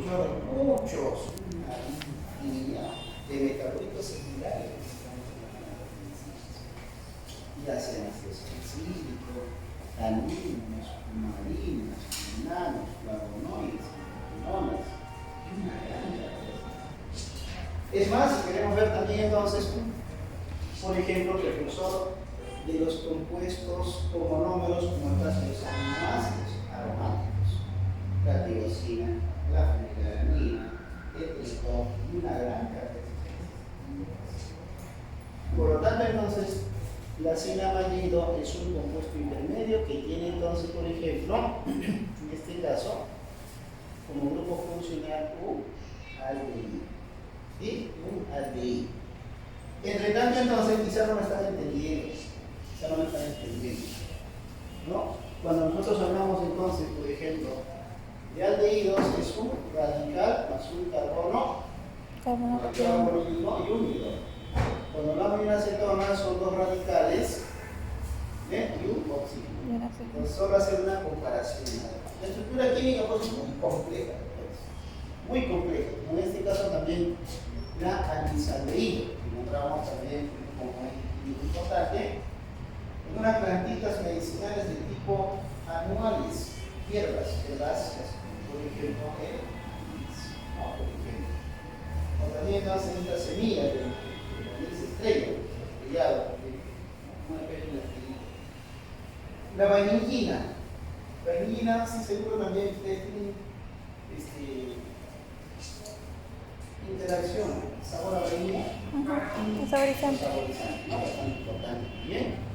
uno de muchos, una línea de metabolitos secundarios que estamos trabajando en las enzimas. Ya sean ácido salicílico, taninos, marinas, nanos, flavonoides, quinonas, y una gran cantidad. Es más, si queremos ver también entonces, por ejemplo, precursor de los compuestos o monómeros, como el caso de los aminoácidos aromáticos, la tirosina, la fenilalanina, el tritón y una gran cantidad de sustancias. Por lo tanto, entonces, la cinamanido es un compuesto intermedio que tiene entonces, por ejemplo, en este caso, como grupo funcional un aldehído y un aldehído. Entre tanto, entonces, quizás no me están entendiendo, ¿no? Cuando nosotros hablamos entonces, por ejemplo, de aldehídos, es un radical más un carbono y un hidrógeno. Cuando hablamos de una acetona, son dos radicales y un oxígeno. Entonces, solo hacer una comparación. La estructura química pues, es muy compleja, muy compleja. En este caso también la antisaldehído, que encontramos también como muy importante, en unas plantitas medicinales de tipo anuales, hierbas herbáceas, por ejemplo, el maíz, ¿no? Por ejemplo. O también hacen estas semillas de maíz estrella, estrellado, una pequeña estrellita. La vainillina. Vainillina, sí, seguro también ustedes tienen interacción, sabor a vainilla. Un saborizante. Saborizante, ¿no? Bastante importante también.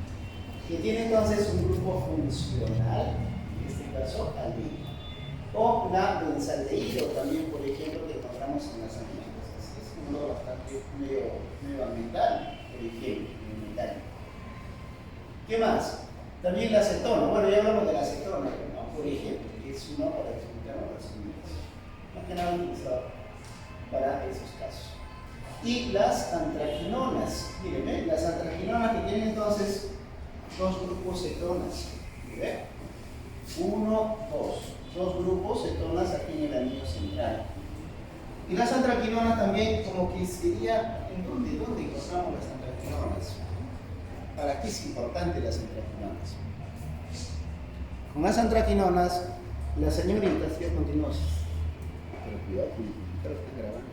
Que tiene entonces un grupo funcional, en este caso aldehído. O la benzaldehído también, por ejemplo, que encontramos en las alimentos. Es un olor bastante medio ambiental, por ejemplo, ambiental. ¿Qué más? También la acetona. Bueno, ya hablamos de la acetona, ¿no? Por ejemplo, que es uno para explicar las semillas. Más que nada utilizado para esos casos. Y las antraquinonas. Miren, las antraquinonas que tienen entonces dos grupos cetonas. ¿Miren? Uno, dos. Dos grupos cetonas aquí en el anillo central. Y las antraquinonas también, como que sería, ¿en dónde encontramos las antraquinonas? ¿Para qué es importante las antraquinonas? Con las antraquinonas, las señoritas, ya continuamos. Pero cuidado, creo que están grabando.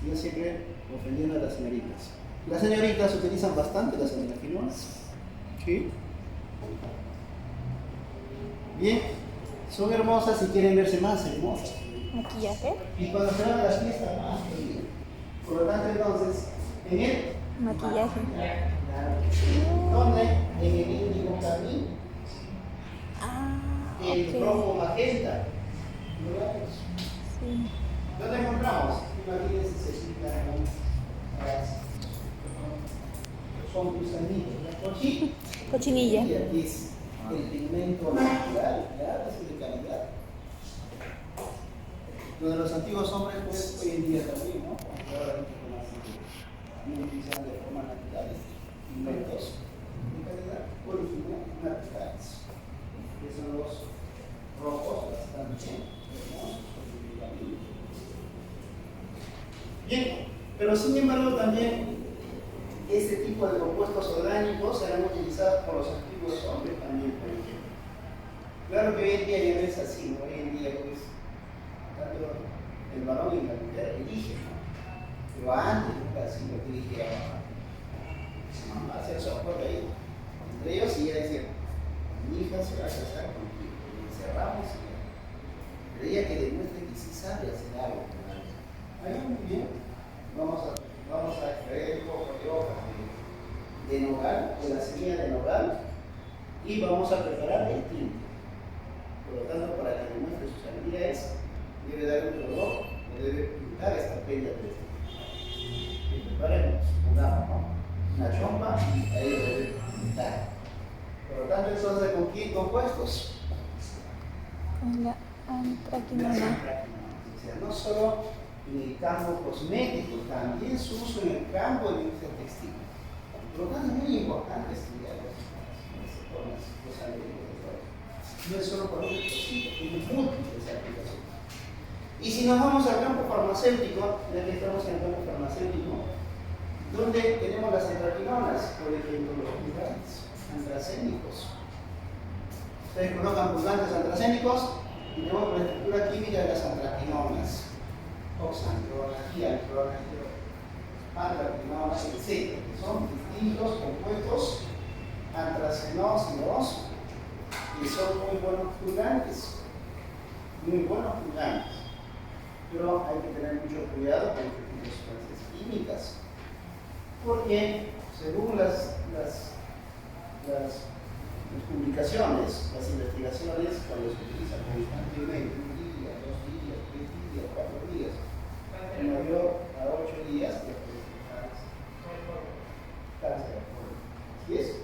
Yo siempre ofendiendo a las señoritas. Las señoritas utilizan bastante las antraquinonas. ¿Sí? Bien, son hermosas y quieren verse más hermosas. Maquillaje. Y cuando se van a las fiestas, más todavía. Por lo tanto, entonces, en el Maquillaje. ¿dónde? En el índigo carmín. El rojo magenta. Sí. ¿Dónde encontramos? Imagínense, se explican son gusanillos. Cochinilla. Es el pigmento natural, claro, es de calidad. Lo de los antiguos hombres, pues hoy en día también, ¿no? Porque ahora no utilizan de forma natural pigmentos de calidad original naturales. Que son los rojos, bastante hermosos. Bien, pero sin embargo también este tipo de compuestos orgánicos eran utilizados por los antiguos hombres también, por ejemplo. Claro que hoy en día ya no es así, ¿no? Hoy en día pues tanto el varón y la mujer eligen, ¿no? Pero antes nunca así lo que elegía mamá, hacía su acuerdo ahí entre ellos y ella decía, mi hija se va a casar contigo, y encerramos y creía que demuestre que sí sabe hacer algo. Ahí muy bien, vamos a extraer un poco de hojas de nogal, de la semilla de nogal, y vamos a preparar el tinte. Por lo tanto, para que demuestre sus habilidades, debe dar un color, o debe pintar esta prenda de este. Y preparemos, pongamos, ¿no? Una chompa, ahí lo debe pintar. Por lo tanto, entonces, ¿con qué compuestos? Con la antraquinona. O sea, no solo en el campo cosmético, también su uso en el campo de la industria textil. Por lo tanto, es muy importante estudiar los algoritmos. No es solo por un cosito, tiene múltiples aplicaciones. Y si nos vamos al campo farmacéutico, ya que estamos en el campo farmacéutico, donde tenemos las antraquinonas, por ejemplo, los purgantes antracénicos. Ustedes colocan purgantes antracénicos y tenemos la estructura química de las antraquinonas. Oxandrona, hialurona, antraquinonas, etc. Que son distintos compuestos antracenócidos que son muy buenos purgantes. Muy buenos purgantes. Pero hay que tener mucho cuidado con este tipo de sustancias químicas. Porque según las publicaciones, las investigaciones, cuando se utiliza constantemente, un día, 2 días, 3 días, 4 días, en mayor a 8 días, cáncer de colon. ¿Así es?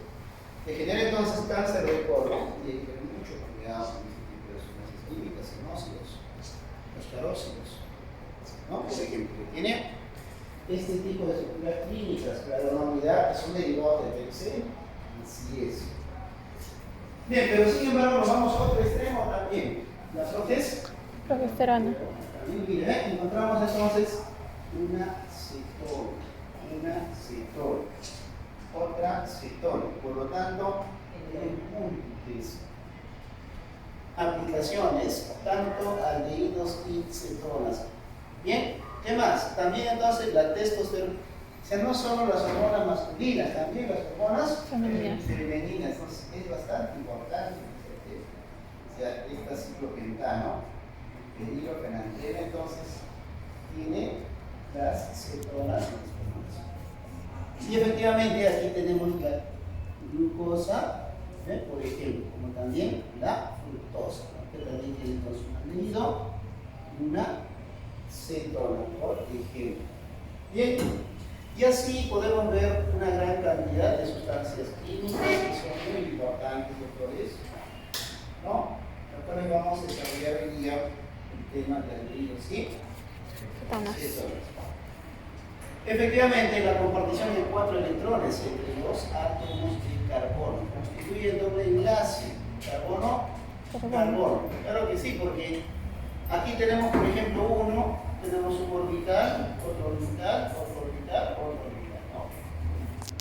Que genera entonces cáncer de colon, y hay que tener mucho cuidado con este tipo de sustancias químicas, genócidos, los carócidos, ¿no? Por ejemplo, que tiene este tipo de estructuras clínicas, la normalidad, que son derivados de PXE, así es. Bien, pero sin embargo nos vamos a otro extremo también. La Progesterona. También, mire, encontramos entonces una cetona, otra cetona. Por lo tanto, en múltiples aplicaciones, tanto aldehídos y cetonas. Bien, ¿qué más? También entonces la testosterona. O sea, no solo las hormonas masculinas, también las hormonas femeninas. Entonces es bastante importante. O sea, esta ciclopentano, el hidrofenanteno, entonces tiene las cetonas. Y efectivamente aquí tenemos la glucosa, por ejemplo, como también la fructosa, ¿no? Que también tiene entonces un aldehído, una cetona, por ejemplo. Bien. Y así podemos ver una gran cantidad de sustancias químicas que son muy importantes, doctores. ¿No? Doctores, vamos a desarrollar hoy día el tema del aldehído, ¿sí? Cetonas. Efectivamente, la compartición de 4 electrones entre 2 átomos de carbono constituye el doble enlace carbono. Claro que sí, porque aquí tenemos, por ejemplo, tenemos un orbital, otro orbital, otro orbital, otro orbital, ¿no?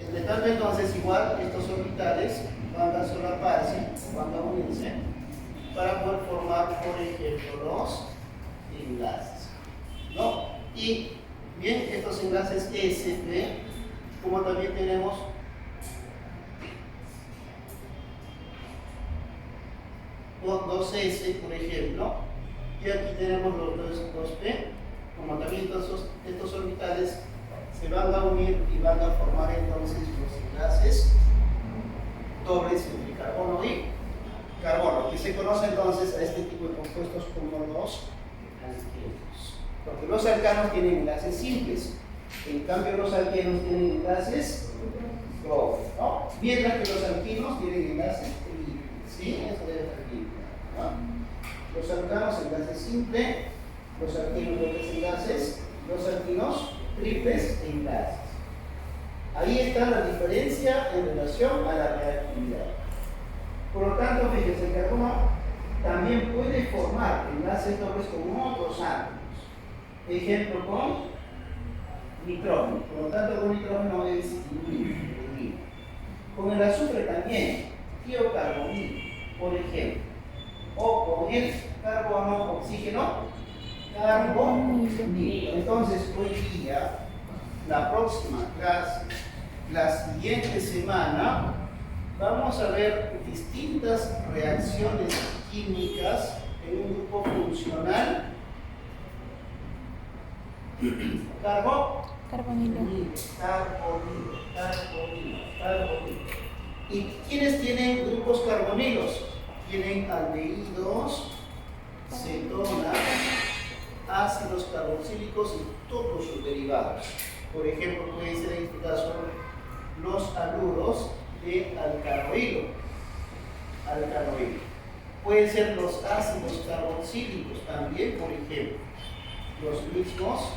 Entre tanto, entonces, igual estos orbitales van a solaparse, van a unirse para poder formar, por ejemplo, los enlaces, ¿no? Y bien, estos enlaces SP, como también tenemos dos S, por ejemplo, y aquí tenemos los dos P, como también estos orbitales se van a unir y van a formar entonces los enlaces dobles entre carbono y carbono, que se conoce entonces a este tipo de compuestos como los alquenos. Porque los alcanos tienen enlaces simples, en cambio los alquenos tienen enlaces dobles, ¿no? Mientras que los alquinos tienen enlaces triples, ¿sí? Eso debe estar bien, ¿no? Los alcanos enlaces simples, los alquinos dobles enlaces, los alquinos triples enlaces. Ahí está la diferencia en relación a la reactividad. Por lo tanto, fíjense, el carbono también puede formar enlaces dobles con otros átomos. Ejemplo con nitrógeno. Por lo tanto, con nitrógeno es diluido. Con el azufre también, tiocarbonilo, por ejemplo. O con el carbono, oxígeno, carbonilo. Entonces, hoy día, la próxima clase, la siguiente semana, vamos a ver distintas reacciones químicas en un grupo funcional. Carbonilo. ¿Y quiénes tienen grupos carbonilos? Tienen aldehídos, cetonas, ácidos carboxílicos y todos sus derivados. Por ejemplo, pueden ser en este caso los aluros de alcanoilo. Pueden ser los ácidos carboxílicos también, por ejemplo, los mismos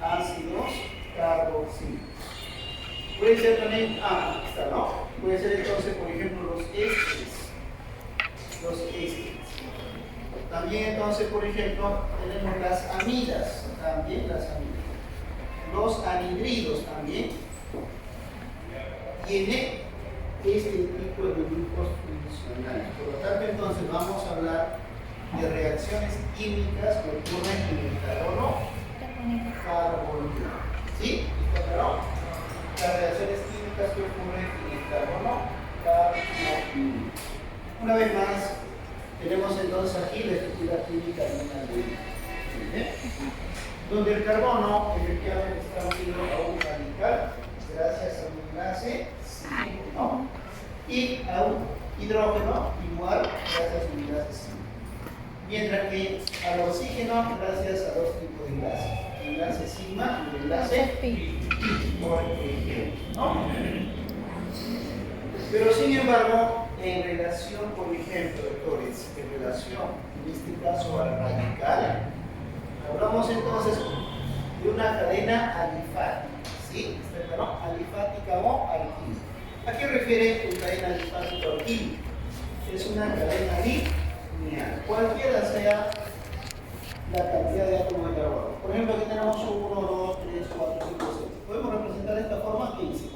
ácidos carboxílicos. Puede ser también, ¿no? Puede ser entonces, por ejemplo, los ésteres. También entonces, por ejemplo, tenemos las amidas, también las amidas. Los anhidridos también tiene este tipo de grupos funcionales. Por lo tanto, entonces vamos a hablar de reacciones químicas que ocurren en el carbono. ¿Sí? ¿Está claro? Las reacciones químicas que ocurren en el carbono. Una vez más, tenemos entonces aquí la estructura química de una aldehído, donde el carbono efectivamente está unido a un radical gracias a un enlace ¿no? Y a un hidrógeno igual gracias a un enlace sigma. Mientras que al oxígeno gracias a dos tipos de enlaces, el enlace sigma y el enlace pi, por ejemplo, ¿no? Pero sin embargo, en relación, por ejemplo, doctores, en relación, en este caso al radical, hablamos entonces de una cadena alifática, ¿sí? ¿Está claro? Alifática o alquílica. ¿A qué refiere una cadena alifática o alquílica? Es una cadena lineal, cualquiera sea la cantidad de átomos de carbono. Por ejemplo, aquí tenemos 1, 2, 3, 4, 5, 6. Podemos representar de esta forma 15.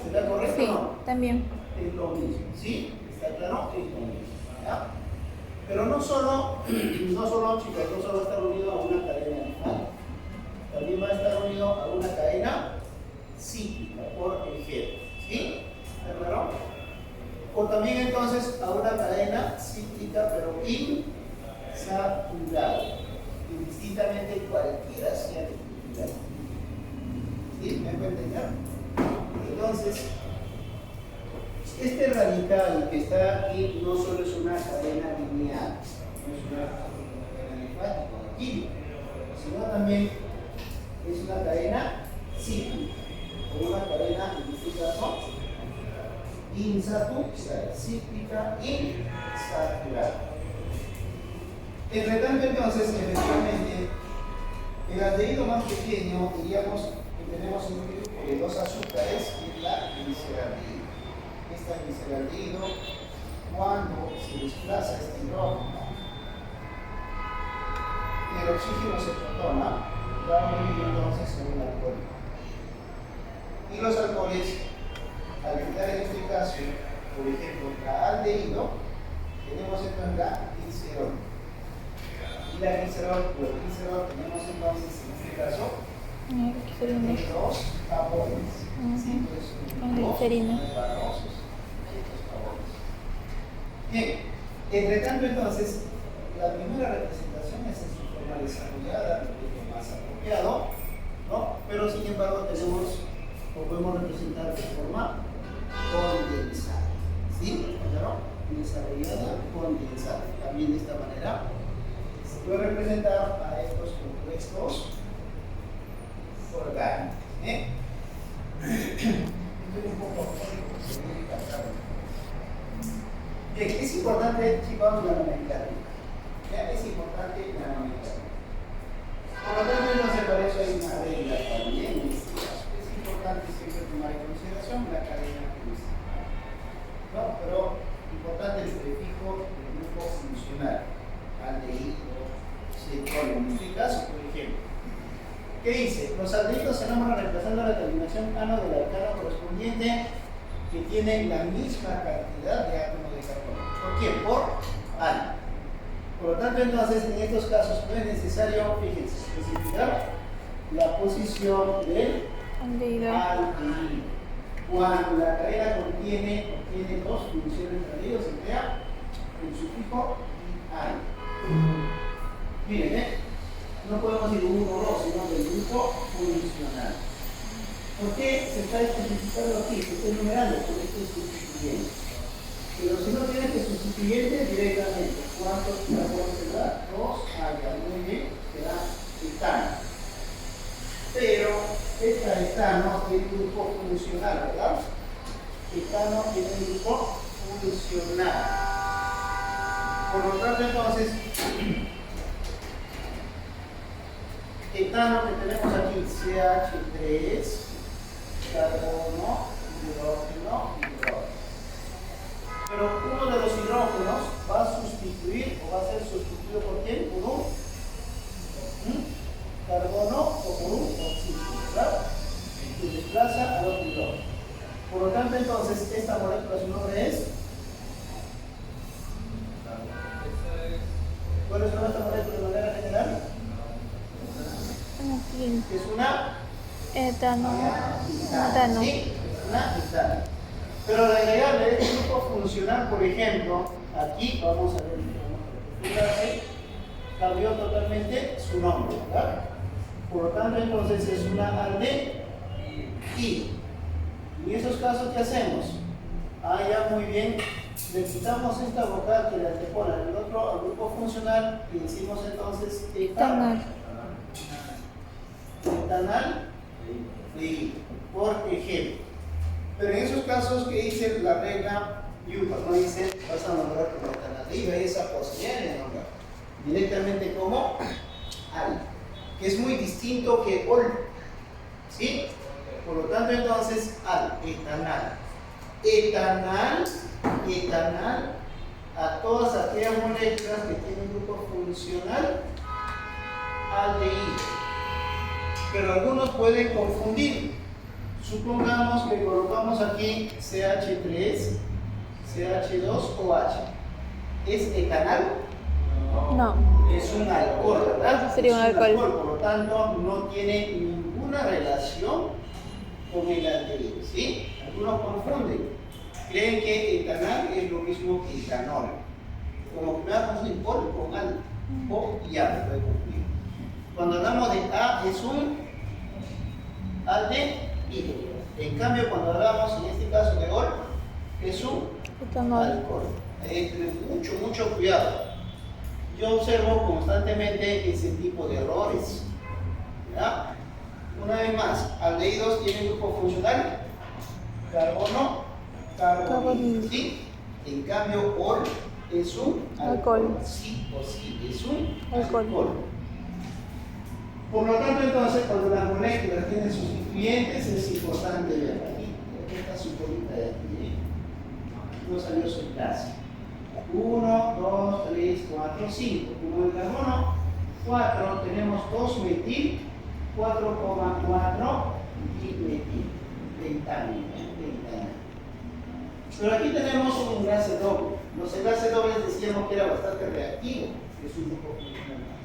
¿Está correcto? Sí, no? también. Es lo mismo, ¿sí? ¿Está claro? Es lo mismo, ¿ya? Pero no solo, chicos, no solo va a estar unido a una cadena alifática, también va a estar unido a una cadena cíclica, por ejemplo, ¿sí? ¿Está claro? O también entonces a una cadena cíclica, pero insaturada, indistintamente cualquiera sea la estructura. ¿Sí? ¿Me pueden entender? Entonces, este radical que está aquí no solo es una cadena lineal, no es una cadena alifática o química, sino también es una cadena cíclica, o una cadena, en este caso, insaturada, cíclica insaturada. Entre tanto, entonces, efectivamente, el aldehído más pequeño, diríamos que tenemos un grupo de dos azúcares, que es la gliceraldehído. Esta gliceraldehído, cuando se desplaza este hidrógeno, el oxígeno se protona, va a unir entonces en un alcohol. Y los alcoholes, al quedar en este caso, por ejemplo, la aldehído, tenemos entonces la glicerol. Y la glicerol, pues glicerol tenemos entonces en este caso dos jabones. Con glicerina. Bien, entre tanto entonces, la primera representación es en su forma desarrollada, es lo más apropiado, ¿no? Pero sin embargo tenemos, o podemos representar de forma condensada, ¿sí? ¿Claro? Desarrollada, condensada. También de esta manera se puede representar a estos compuestos orgánicos. Estoy un poco bien, es importante, chicos, la nomenclatura. ¿Ya? Es importante la nomenclatura. Por lo tanto, entonces para eso hay una regla también en este caso. Es importante siempre tomar en consideración la cadena principal. ¿No? Pero importante el prefijo del grupo funcional. Aldehído, cetol. En este caso, por ejemplo, ¿qué dice? Los aldehídos se nombran reemplazando la terminación ano del alcano correspondiente que tiene la misma cantidad de átomos de carbono. ¿Por qué? Por ano. Por lo tanto, entonces, en estos casos no es necesario, fíjense, especificar la posición del aldehído. Cuando la cadena contiene dos funciones de aldehído, se crea el sufijo ano. Miren, no podemos decir 1 o 2, sino del grupo funcional. ¿Por qué se está especificando aquí? Se está enumerando por este sustituyente. Pero si no tiene este sustituyente directamente, ¿cuántos carbonos se da? 2, muy bien, será etano. Pero esta etano tiene un grupo funcional, ¿verdad? Etano tiene un grupo funcional. Por lo tanto, entonces, etano que tenemos aquí, CH3, carbono, hidrógeno, hidrógeno. Pero uno de los hidrógenos va a sustituir o va a ser sustituido por quién? Por un carbono o por un oxígeno, ¿verdad? Que desplaza al otro hidrógeno. Por lo tanto, entonces, esta molécula, su nombre es. ¿Cuál es esta molécula de manera general? Es una Etano. Sí, es una etano. Pero al agregarle el grupo funcional, por ejemplo, aquí vamos a ver, cambió totalmente su nombre, ¿verdad? Por lo tanto, entonces es una aldehído. En esos casos, ¿qué hacemos? Ya muy bien, le quitamos esta vocal que le antepone al otro al grupo funcional y decimos entonces etanal. Etanal, por ejemplo. Pero en esos casos que dice la regla Newton, no dice vas a nombrar como etanaldehído, hay esa posibilidad de nombrar directamente como al, que es muy distinto que ol, ¿sí? Por lo tanto, entonces, al, etanal. Etanal, a todas aquellas moléculas que tienen grupo funcional aldehído. Pero algunos pueden confundir. Supongamos que colocamos aquí CH3, CH2 o H. ¿Es etanal? No. Es un alcohol, ¿verdad? Eso sería un alcohol. Por lo tanto, no tiene ninguna relación con el aldehído, ¿sí? Algunos confunden. Creen que etanal es lo mismo que etanol. Como que me va a confundir por con al. O ya me puede confundir. Cuando hablamos de A es un aldehído. En cambio, cuando hablamos en este caso de ol, es un Etanol. alcohol. Hay que tener mucho cuidado. Yo observo constantemente ese tipo de errores. ¿Ya? Una vez más, aldehídos tienen grupo funcional carbono, carbonilo. ¿Sí? En cambio, ol es un alcohol. Sí o sí, es un alcohol. Por lo tanto, entonces, cuando las moléculas tienen sustituyentes, es importante ver aquí. Esta su bolita de aquí. No salió su clase. 1, 2, 3, 4, 5. Como el carbono 4, tenemos 2 metil, 4,4 dimetil. Pentanil. Pero aquí tenemos un enlace doble. Los enlaces dobles decíamos que era bastante reactivo, que es un grupo funcional más.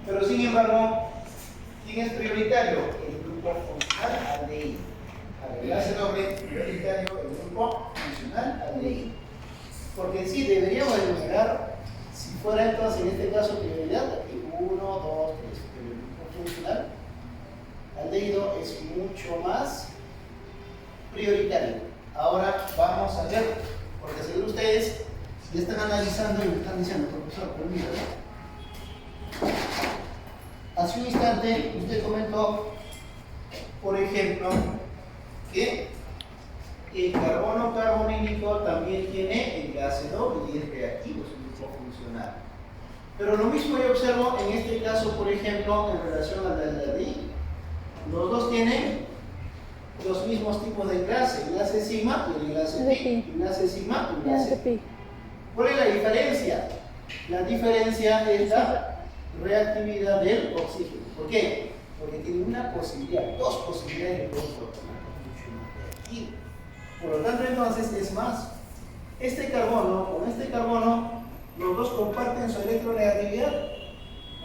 Pero sin embargo, ¿quién es prioritario? El grupo funcional aldehído. Al enlace doble prioritario el grupo funcional aldehído. Porque sí, deberíamos enumerar, si fuera entonces en este caso prioridad, aquí 1, 2, 3, pero el grupo funcional aldehído es mucho más prioritario. Ahora vamos a ver, porque seguro ustedes ya están analizando y me están diciendo, profesor, permítame. Hace un instante usted comentó, por ejemplo, que el carbono carbonílico también tiene enlace doble y es reactivo, es un grupo funcional. Pero lo mismo yo observo en este caso, por ejemplo, en relación al aldehído. Los dos tienen los mismos tipos de enlace sigma y el enlace pi. Enlace sigma y enlace pi. ¿Cuál es la diferencia? La diferencia es la reactividad del oxígeno. ¿Por qué? Porque tiene una posibilidad, dos posibilidades de poder protonar mucho más reactivo. Por lo tanto, entonces es más. Este carbono con este carbono, los dos comparten su electronegatividad.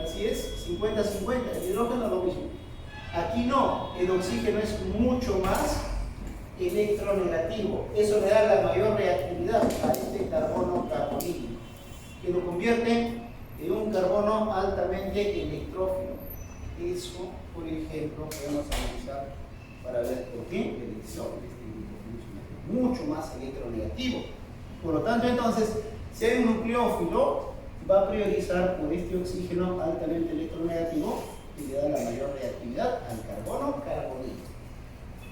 Así es, 50-50. El hidrógeno es lo mismo. Aquí no, el oxígeno es mucho más electronegativo. Eso le da la mayor reactividad a este carbono carbonílico, que lo convierte en un carbono altamente electrófilo. Eso, por ejemplo, podemos analizar para ver por qué la elección de este grupo funcional mucho más electronegativo. Por lo tanto, entonces, si hay un nucleófilo, va a priorizar por este oxígeno altamente electronegativo que le da la mayor reactividad al carbono carbonílico.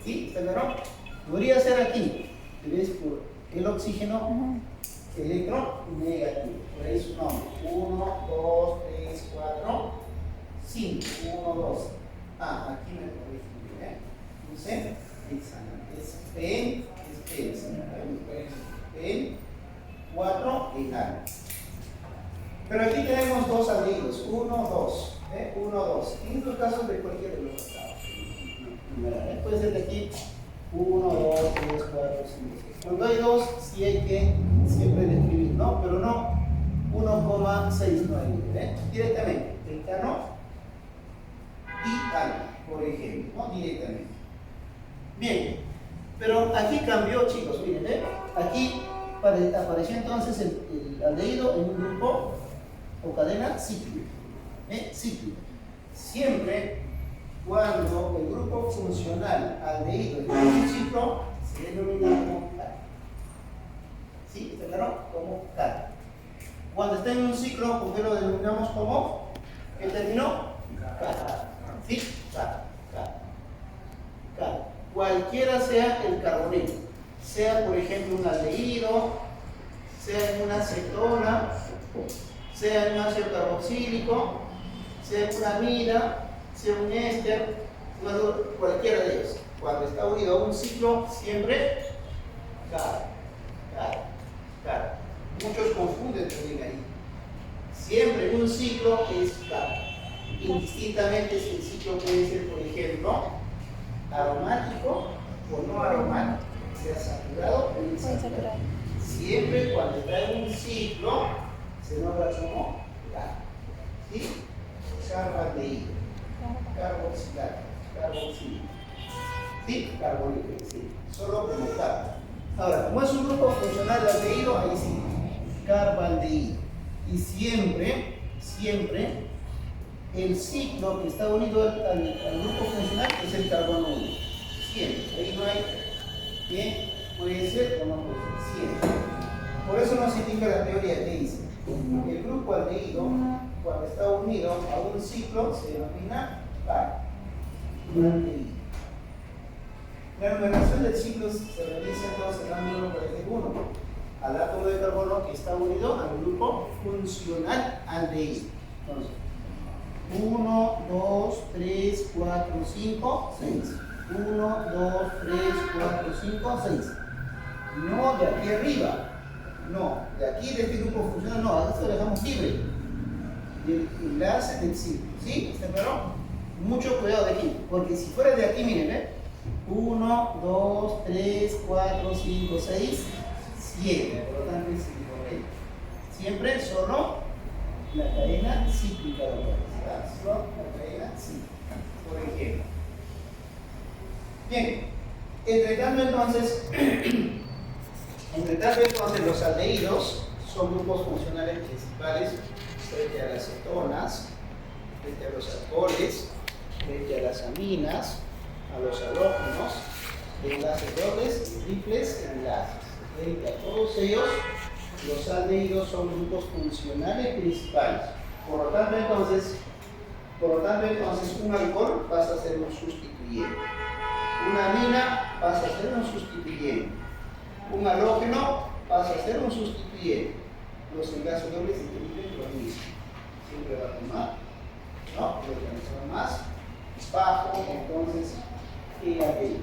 ¿Sí? ¿Está claro? Podría ser aquí, ¿ves? Por el oxígeno electronegativo. Por ahí su nombre. 1, 2, 3, 4, 5. 1, 2. Aquí me corregí, ¿eh? Entonces, es pen, Pero aquí tenemos dos aldehídos, 1, 2. 1, 2. En estos casos de cualquiera de los estados. Puede ser de aquí 1, 2, 3, 4, 5, 6. Cuando hay 2, sí hay que siempre describir, ¿no? Pero no 1,6 no hay, directamente. Decano y algo, por ejemplo, ¿no? Directamente. Bien, pero aquí cambió, chicos, miren, aquí apareció entonces el aldehído en un grupo o cadena cíclica. Cíclica. Siempre cuando el grupo funcional aldehído es un ciclo, se denomina como car. ¿Sí? ¿Está claro? Como car. Cuando está en un ciclo, ¿por qué lo denominamos como? ¿Qué término? Car. ¿Sí? Car. Cualquiera sea el carbonilo, sea por ejemplo un aldehído, sea en una cetona, sea en un ácido carboxílico, sea en una amida, sea un éster, cualquiera de ellos. Cuando está unido a un ciclo, siempre car. Muchos confunden también ahí. Siempre en un ciclo es car. Indistintamente si el ciclo puede ser, por ejemplo, aromático o no aromático, sea saturado o insaturado. Siempre cuando está en un ciclo se nombra como car. ¿Sí? Carbaldehído, carboxílico. ¿Sí? Carbonilo, sí. Solo como car. Ahora, como es un grupo funcional de aldehído, ahí sí, carbaldehído. Y siempre el ciclo que está unido al grupo funcional es el carbono 1. Siempre. Ahí no hay que puede ser o no puede ser. Siempre. Por eso nos indica la teoría que dice el grupo aldehído, cuando está unido a un ciclo, se denomina car. La numeración del ciclo se realiza entonces dándolo por el 1 al átomo de carbono que está unido al grupo funcional aldehído. Entonces, 1, 2, 3, 4, 5, 6. 1, 2, 3, 4, 5, 6. No de aquí arriba. No, de aquí de este grupo funcional no, a esto lo dejamos libre. El enlace del ciclo. ¿Sí? ¿Está claro? Mucho cuidado de aquí, porque si fuera de aquí, miren, 1, 2, 3, 4, 5, 6, 7. Por lo tanto es incorrecto. Siempre solo la cadena cíclica de la solo la cadena cíclica. Por ejemplo. Bien, entre tanto entonces los aldehídos son grupos funcionales principales frente a las cetonas, frente a los alcoholes, frente a las aminas, a los halógenos, enlaces dobles y triples enlaces. Frente a todos ellos, los aldehídos son grupos funcionales principales. Por lo tanto entonces un alcohol pasa a ser un sustituyente. Una amina pasa a ser un sustituyente. Un halógeno pasa a ser un sustituyente. Los enlaces dobles y triples lo mismo. Siempre va a tomar, ¿no? Lo organizamos más bajo, entonces, el aldehído.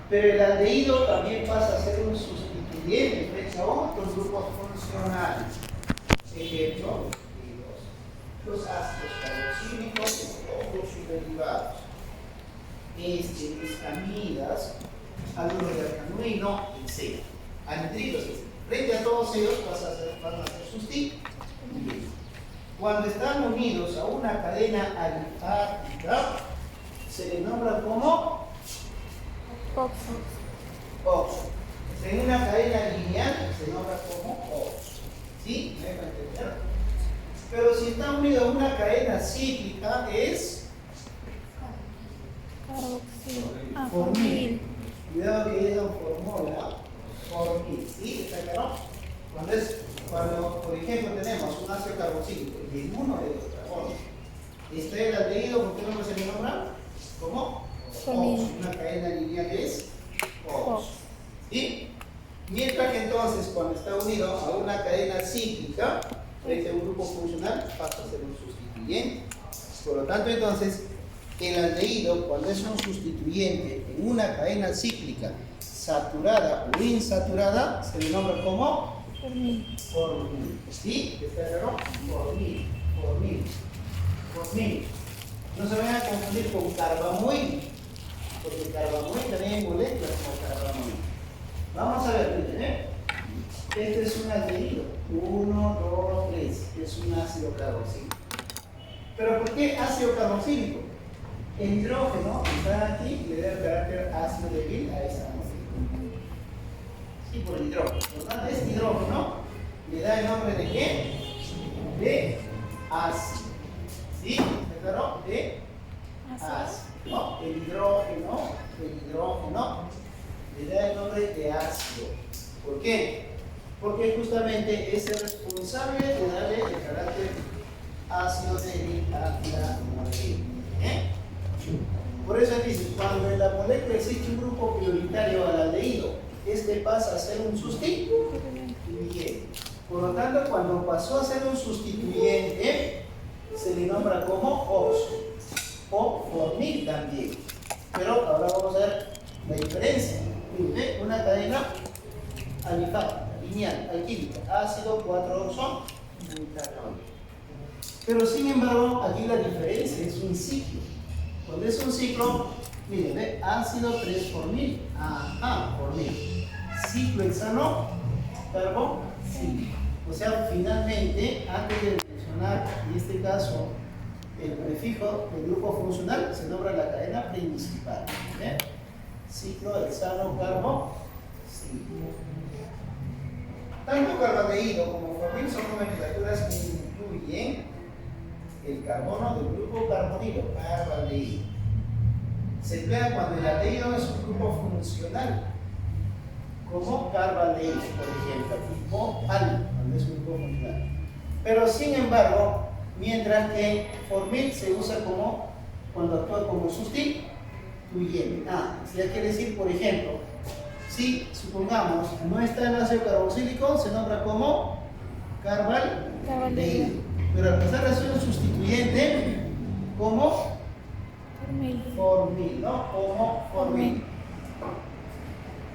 Pero el aldehído también pasa a ser un sustituyente frente a otros grupos funcionales. Ejemplo, los ácidos carboxílicos y todos sus derivados. Ésteres, amidas, ácidos de alcanoíno, etc. Anhidridos, etc. Frente a todos ellos van a ser sustituyentes. Cuando están unidos a una cadena alifática, se le nombra como oxo. En una cadena lineal se nombra como oxo. ¿Sí? ¿Me dejan entender? Pero si está unido a una cadena cíclica es formil. Cuidado que digan formula. Formil. ¿Sí? ¿Está claro? Cuando, por ejemplo, tenemos un ácido carboxílico y en uno de los carbonos está el aldehído, ¿por qué no se le nombra? ¿Cómo? Oxo. Una cadena lineal es oxo. ¿Sí? Mientras que entonces, cuando está unido a una cadena cíclica, frente a un grupo funcional, pasa a ser un sustituyente. Por lo tanto, entonces, el aldehído, cuando es un sustituyente en una cadena cíclica saturada o insaturada, se le nombra como formil. ¿Sí? ¿Está claro? Formil. formil. No se vayan a confundir con carbamoil, porque el carbamoil también hay moléculas como carbamoil. Vamos a ver, miren, este es un aldehído, 1, 2, 3, es un ácido carboxílico. ¿Pero por qué ácido carboxílico? El hidrógeno está aquí y le da el carácter ácido débil a esa molécula. Sí, por el hidrógeno. Por lo tanto, este hidrógeno le da el nombre de qué? De ácido. ¿Sí? ¿Está claro? De ácido. ¿No? El hidrógeno le da el nombre de ácido. ¿Por qué? Porque justamente es el responsable de darle el carácter ácido débil a la molécula. Por eso dice, cuando en la molécula existe un grupo prioritario al aldehído, este pasa a ser un sustituyente. Por lo tanto, cuando pasó a ser un sustituyente, se le nombra como oxo o formil también. Pero ahora vamos a ver la diferencia. Miren, una cadena alifática, lineal, alquílica, ácido 4-oxo, butanol. Pero sin embargo, aquí la diferencia es un ciclo. Cuando es un ciclo, miren, ¿ve? Ácido 3-formil, formil. Ciclo hexano, carboxílico. O sea, finalmente, antes de mencionar, en este caso, el prefijo del grupo funcional, se nombra la cadena principal. ¿Ve? Ciclo hexano, carboxílico. Tanto carbaldehído como formil son nomenclaturas que incluyen el carbono del grupo carbonilo, carbaldehído. Se emplea cuando el aldehído es un grupo funcional, como carbaldehído, por ejemplo, tipo al, cuando es un grupo funcional. Pero sin embargo, mientras que formil se usa como cuando actúa como sustituyente. Ya quiere decir, por ejemplo, si supongamos no está el ácido carboxílico, se nombra como carbaldehído. Pero al pasar a ser un sustituyente, como formil, ¿no? Como formil.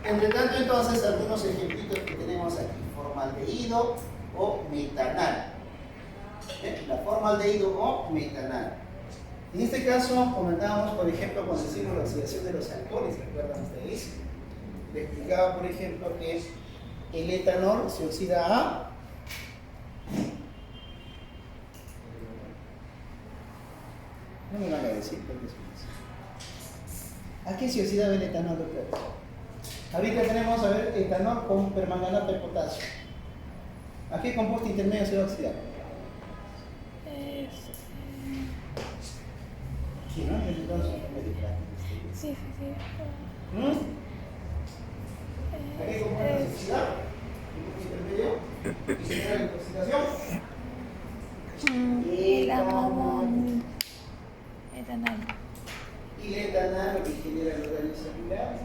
Entre tanto, entonces, algunos ejemplitos que tenemos aquí: formaldehído o metanal. La formaldehído o metanal. En este caso, comentábamos, por ejemplo, cuando hicimos la oxidación de los alcoholes, ¿recuerdan ustedes? Le explicaba, por ejemplo, que el etanol se oxida a no me van a decir porque es ¿a qué se oxida el etanol, doctor? Ahorita tenemos, a ver, etanol con permanganato de potasio. ¿A qué compuesto intermedio se va a oxidar? Sí, ¿no? Sí. ¿A qué compuesto se oxida? ¿Intermedio? ¿Y se genera la intoxicación? Etanol. Y el etanol lo que genera los daños celulares.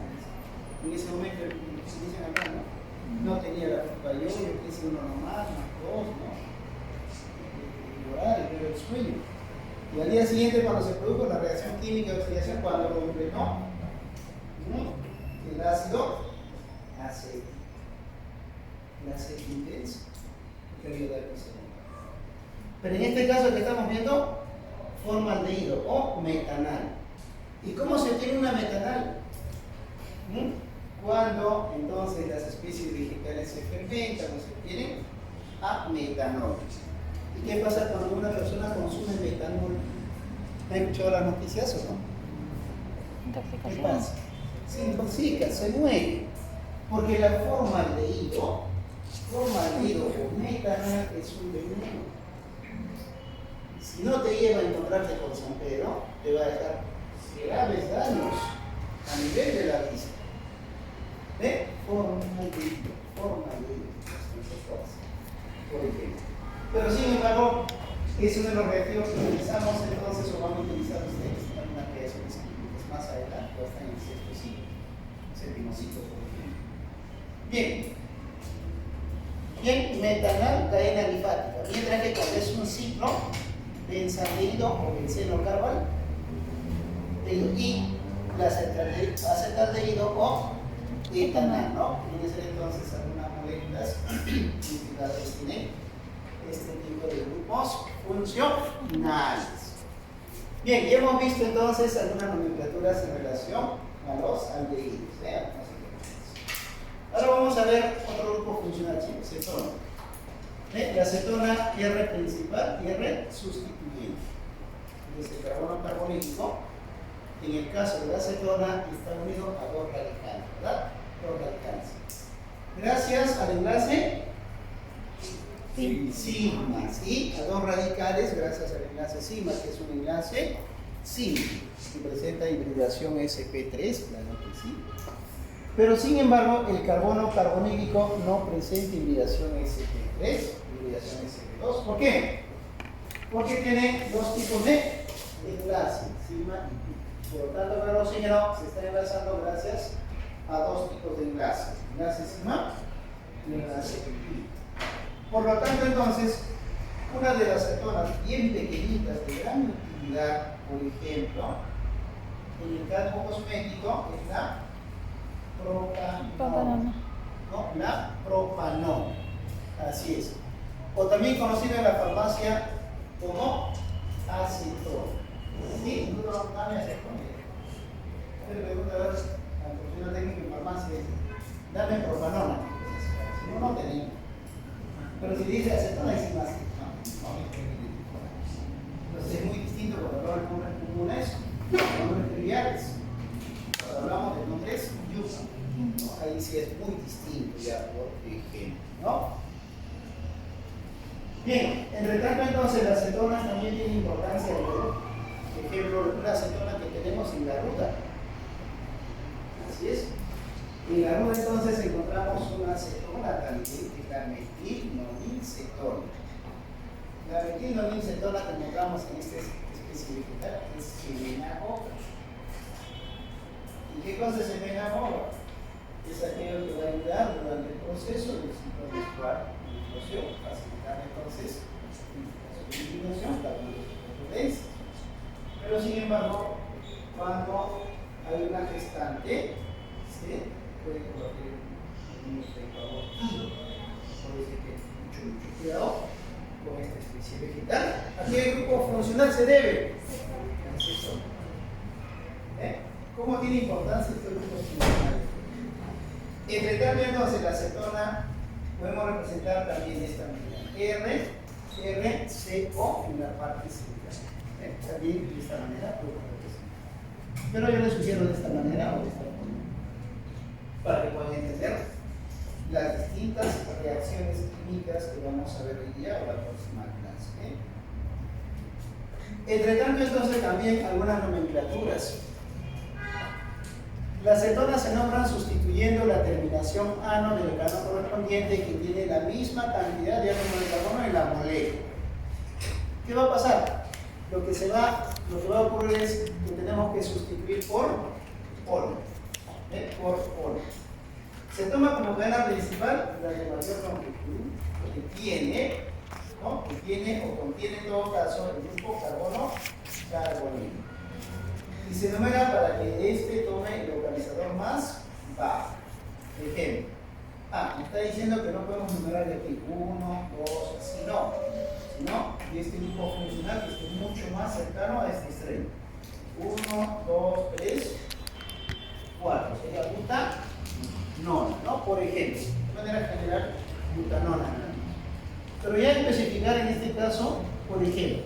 En ese momento, el que se dicen acá, no tenía la culpa yo hice uno nomás, más dos, ¿no? El horario, pero el sueño. Y al día siguiente, cuando se produjo la reacción química de oxidación, cuando lo completó, el ácido aceite. El aceite intenso, que ayuda a que se. Pero en este caso que estamos viendo, formaldehído o metanal. ¿Y cómo se obtiene una metanal? Cuando entonces las especies vegetales se fermentan o se obtienen a metanol. ¿Y qué pasa cuando una persona consume metanol? ¿Han escuchado las noticias o no? ¿Qué pasa? Se intoxica, se muere. Porque la formaldehído o metanal es un veneno. Si no te lleva a encontrarte con San Pedro, te va a dejar graves daños a nivel de la vista. ¿Ve? Formaldehído. Por ejemplo. Pero sin embargo, es uno de los reactivos que utilizamos entonces o van a utilizar ustedes en algunas reacciones químicas más adelante, o hasta en el sexto ciclo, séptimo ciclo, por ejemplo. Bien, metanal, cadena alifática. Mientras que cuando es un ciclo, benzaldehído o benceno carbal y la acetaldehído o etanal, ¿no? Viene a ser entonces algunas moléculas que tienen este tipo de grupos funcionales. Bien, ya hemos visto entonces algunas nomenclaturas en relación a los aldehídos. Ahora vamos a ver otro grupo funcional, chicos, cetona. La cetona R principal y R sustituyente. Entonces el carbono carbonílico, en el caso de la cetona, está unido a dos radicales, ¿verdad? Dos radicales. Gracias al enlace sigma, ¿sí? A dos radicales, gracias al enlace sigma, que es un enlace sigma, que presenta hibridación sp3, claro que sí. Pero sin embargo, el carbono carbonílico no presenta hibridación sp3, hibridación sp2. ¿Por qué? Porque tiene dos tipos de enlace, sigma y pi. Por lo tanto, el oxígeno se está enlazando gracias a dos tipos de enlace, enlace sigma y enlace pi. Por lo tanto, entonces, una de las cetonas bien pequeñitas de gran utilidad, por ejemplo, en el campo cosmético es la propanona. No, la propanona. Así es. O también conocida en la farmacia como acetona. ¿Sí? No dame acetona. Usted le pregunta a ver, la profesora técnica en farmacia dice, dame propanona. Si no, no tenemos. Pero si dice acetona, dice más. Entonces es muy distinto cuando hablamos de nombres comunes, nombres triviales. Cuando hablamos de nombres yusa, ¿no? Ahí sí es muy distinto ya, por ejemplo, ¿no? Bien, entre tanto entonces las cetonas también tienen importancia. Por ejemplo, una cetona que tenemos en la ruta. Así es. En la ruta entonces encontramos una cetona también, que es la metilnonilcetona. La metilnonilcetona que encontramos en esta especie vegetal es semena-hoja. ¿Y qué cosa es semena-hoja? Es aquello que va a ayudar durante el proceso del ciclo menstrual de explosión, facilitar entonces la eliminación, también los. Pero sin embargo, cuando hay una gestante, ¿sí? Puede convertir en un efecto abortivo. Por eso hay que tener mucho cuidado con esta especie vegetal. ¿A qué grupo funcional se debe? ¿Cómo tiene importancia este grupo funcional? Entre tanto, entonces, la cetona podemos representar también de esta manera. RCO en la parte central. También de esta manera podemos representar. Pero yo les sugiero de esta manera o de esta forma, para que puedan entender las distintas reacciones químicas que vamos a ver hoy día o la próxima clase. Entre tanto, entonces, también algunas nomenclaturas. Las cetonas se nombran sustituyendo la terminación ano del carbono correspondiente, que tiene la misma cantidad de átomos de carbono en la molécula. ¿Qué va a pasar? Lo que va a ocurrir es que tenemos que sustituir por ol. Por ol. Se toma como cadena principal la de mayor longitud, que tiene, ¿no? Que tiene o contiene en todo caso el grupo carbono carbonilo. Y se numera para que este tome el localizador más bajo. Ejemplo. Me está diciendo que no podemos numerar de aquí 1, 2, así no. Sino, y este grupo funcional que esté mucho más cercano a este extremo. 1, 2, 3, 4. Sería butanona, ¿no? Por ejemplo, de manera general, butanona. Pero ya especificar en este caso, por ejemplo.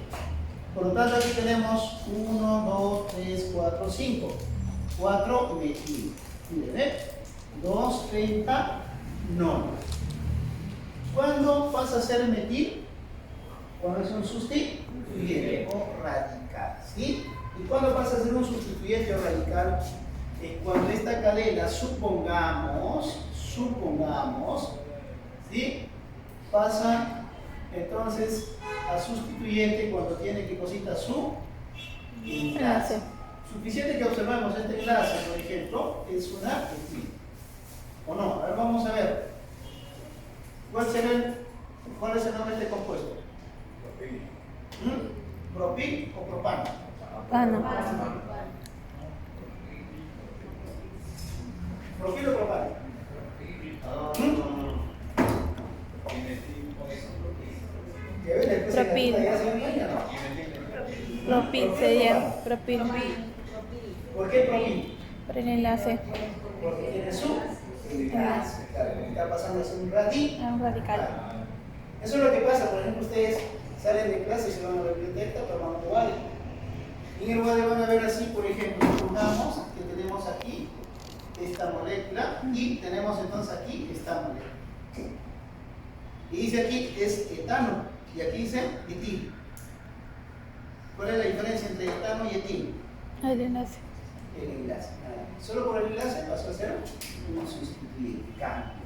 Por lo tanto, aquí tenemos 1, 2, 3, 4, 5. 4 metil. Miren, 2 pentanona. ¿Cuándo pasa a ser metil? Cuando es un sustituyente o radical. ¿Sí? ¿Y cuándo pasa a ser un sustituyente o radical? Cuando esta cadena, supongamos, ¿sí? Pasa entonces a sustituyente cuando tiene que cosita su enlace. Suficiente que observemos este enlace, por ejemplo, es una etil. ¿O no? A ver, vamos a ver. ¿Cuál es el nombre de este compuesto? ¿Propil o propano? Propano. ¿Propil o propano? Propil. Propil sería propil. ¿Por qué propil? Por el enlace. Porque tiene su enlace. Claro, lo que está pasando es un radical. Un radical. Eso es lo que pasa, por ejemplo, ustedes salen de clase y se van a la biblioteca, toman un UADE. Y en el UADE van a ver así, por ejemplo, supongamos que tenemos aquí esta molécula y tenemos entonces aquí esta molécula. Y dice aquí es etano y aquí dice etil. ¿Cuál es la diferencia entre etano y etil? El enlace. El enlace. Solo por el enlace pasó a ser un sustituyente, cambio.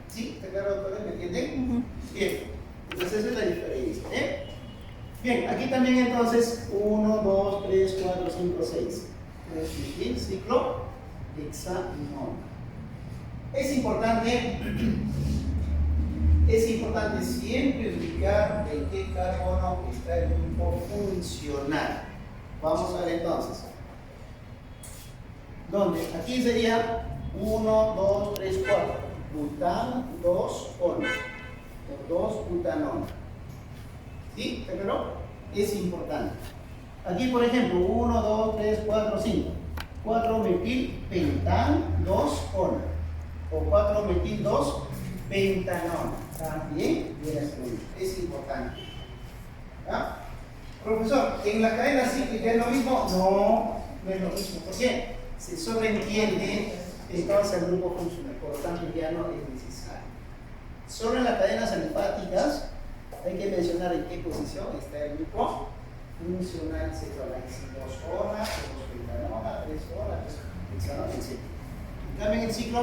¿Sí? ¿Está claro, doctor? ¿Me entienden? Bien. Entonces esa es la diferencia. Bien, aquí también entonces 1, 2, 3, 4, 5, 6. El ciclo hexanol. Es importante siempre indicar en qué carbono está el grupo funcional. Vamos a ver entonces. ¿Dónde? Aquí sería 1, 2, 3, 4. Butano, 2, ono. O 2 butanol. ¿Sí? ¿Está claro? Es importante. Aquí, por ejemplo, 1, 2, 3, 4, 5. 4 metil pentan, 2 ono. O 4 metil 2 pentanol. También es importante. ¿Ah? Profesor, ¿en la cadena cíclica es lo mismo? No es lo mismo. ¿Por qué? Se sobreentiende entonces el grupo funcional, por lo tanto ya no es necesario. Solo en las cadenas alifáticas hay que mencionar en qué posición está el grupo funcional sexual. Si 2 horas, 2 pentanona, 3 horas, 3 hexanol, etc. En cambio en el ciclo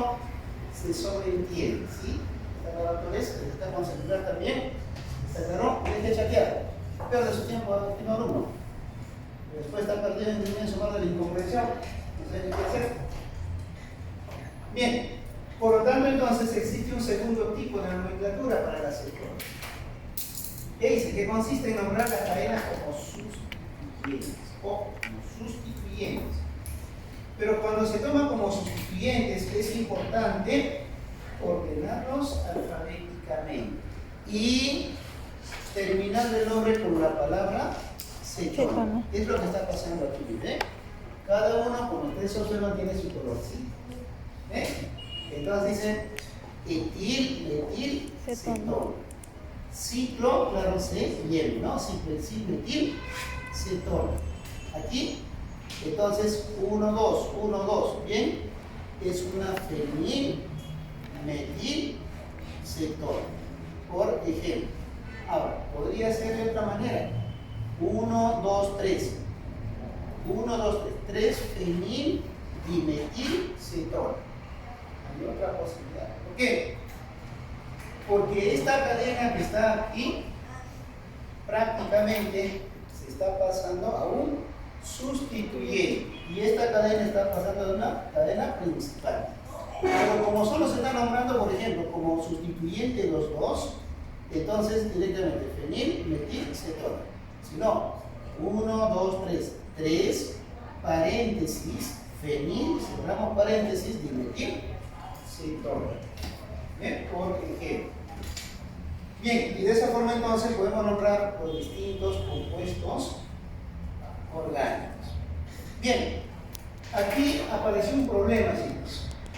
se sobreentiende, ¿sí? Está claro, doctores, necesitamos celular también. ¿Está claro? Hay que chatear. Pierde su tiempo al último alumno. Después está perdido en el inmenso mar de la incomprensión. No sé qué hacer. Bien, por lo tanto entonces existe un segundo tipo de nomenclatura para la cetonas. ¿Qué dice? Que consiste en nombrar las cadenas como sustituyentes. Pero cuando se toma como sustituyentes es importante ordenarlos alfabéticamente y terminar el nombre con la palabra cetona. Es lo que está pasando aquí, ¿eh? Cada uno, como ustedes observan, tiene su colorcito. Entonces dicen etil, metil, cetona. Ciclo, claro, C, hielo, ¿no? Ciclo, metil, cetona. Aquí, entonces 1, 2, 1, 2, ¿bien? Es una fenil, metil, cetona. Por ejemplo. Ahora, podría ser de otra manera. 1, 2, 3. 1, 2, 3. 3 fenil, dimetil, cetona. Hay otra posibilidad. ¿Por qué? Porque esta cadena que está aquí prácticamente se está pasando a un sustituyente y esta cadena está pasando a una cadena principal. Pero como solo se está nombrando, por ejemplo, como sustituyente los dos, entonces directamente fenil, metil, cetona. Si no, 1, 2, 3. 3 paréntesis fenil, cerramos paréntesis, dimetil, cetona. ¿Bien? Por ejemplo. Bien, y de esa forma entonces podemos nombrar los distintos compuestos orgánicos. Bien, aquí apareció un problema, si